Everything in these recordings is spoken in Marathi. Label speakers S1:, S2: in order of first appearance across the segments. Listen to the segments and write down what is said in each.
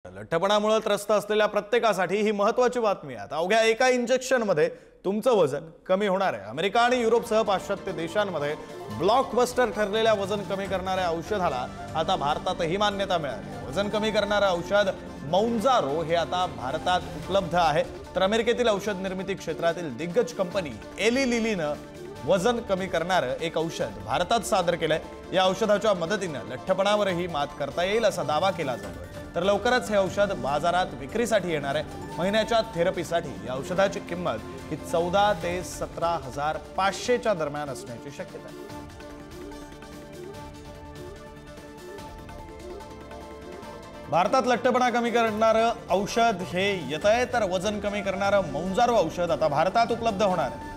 S1: लठ्ठपणामुळे त्रस्त असलेल्या प्रत्येकासाठी ही महत्त्वाची बातमी आहे। अवघ्या एका इंजेक्शनमध्ये तुमचं वजन कमी होणार आहे। अमेरिका आणि युरोपसह पाश्चात्य देशांमध्ये ब्लॉकबस्टर ठरलेल्या वजन कमी करणाऱ्या औषधाला आता भारतातही मान्यता मिळाली आहे। वजन कमी करणारे औषध मौंजारो हे आता भारतात उपलब्ध आहे। तर अमेरिकेतील औषध निर्मिती क्षेत्रातील दिग्गज कंपनी एली लिलीने वजन कमी करणारे एक औषध भारतात सादर केलंय। या औषधाच्या मदतीने लठ्ठपणावरही मात करता येईल असा दावा केला जातोय। तर लवकरच हे औषध बाजारात विक्रीसाठी येणार आहे। महिन्याच्या थेरपीसाठी या औषधाची किंमत ही 14 ते 17,500 च्या दरम्यान असण्याची शक्यता आहे। भारतात लठ्ठपणा कमी करणारे औषध हे येत आहे। तर वजन कमी करणारे मौंजारो औषध आता भारतात उपलब्ध होणार आहे।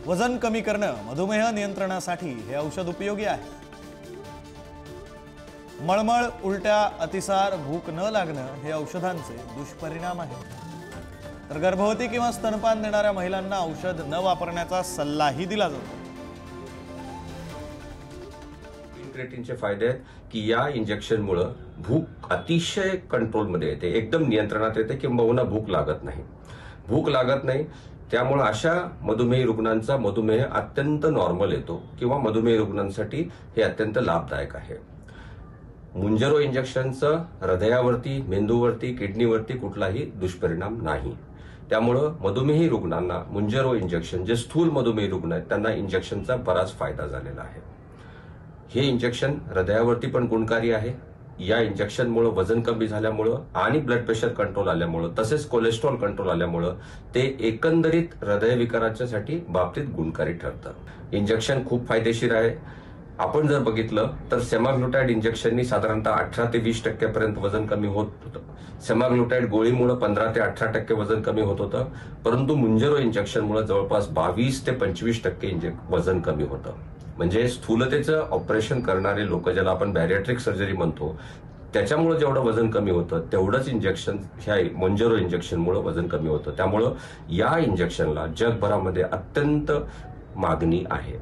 S1: वजन कमी करणं मधुमेह नियंत्रणासाठी हे औषध उपयोगी आहे। मळमळ, उलट्या, अतिसार, भूक न लागणं हे औषधांचे दुष्परिणाम आहेत। तर गर्भवती किंवा स्तनपान देणाऱ्या महिलांना औषध न वापरण्याचा सल्लाही दिला जातो।
S2: इन्क्रेटिनचे फायदे आहेत की या इंजेक्शनमुळे भूक अतिशय कंट्रोलमध्ये येते, एकदम नियंत्रणात येते, किंबहुना भूक लागत नाही। त्यामुळे अशा मधुमेही रुग्णांचा मधुमेह अत्यंत नॉर्मल येतो किंवा मधुमेही रुग्णांसाठी हे अत्यंत लाभदायक आहे। मुंजरो इंजेक्शनचं हृदयावरती, मेंदूवरती, किडनीवरती कुठलाही दुष्परिणाम नाही। त्यामुळे मधुमेही रुग्णांना मुंजरो इंजेक्शन, जे स्थूल मधुमेही रुग्ण आहेत त्यांना इंजेक्शनचा बराच फायदा झालेला आहे। हे इंजेक्शन हृदयावरती पण गुणकारी आहे। या इंजेक्शनमुळे वजन कमी झाल्यामुळे आणि ब्लड प्रेशर कंट्रोल आल्यामुळे तसेच कोलेस्ट्रॉल कंट्रोल आल्यामुळे ते एकंदरीत हृदयविकाराच्यासाठी बाबतीत गुणकारी ठरतं। इंजेक्शन खूप फायदेशीर आहे। आपण जर बघितलं तर सेमाग्लुटाइड इंजेक्शननी साधारणतः 18 ते 20% पर्यंत वजन कमी होत होतं। सेमाग्लुटाइड गोळीमुळे 15 ते 18% वजन कमी होत होतं, परंतु मुंजरो इंजेक्शनमुळे जवळपास 22 ते 25% वजन कमी होतं। म्हणजे स्थूलतेचं ऑपरेशन करणारे लोक, ज्याला आपण बॅरिएट्रिक सर्जरी म्हणतो, त्याच्यामुळे जेवढं वजन कमी होतं तेवढंच इंजेक्शन ह्या मुंजरो इंजेक्शनमुळे वजन कमी होतं। त्यामुळे या इंजेक्शनला जगभरामध्ये अत्यंत मागणी आहे।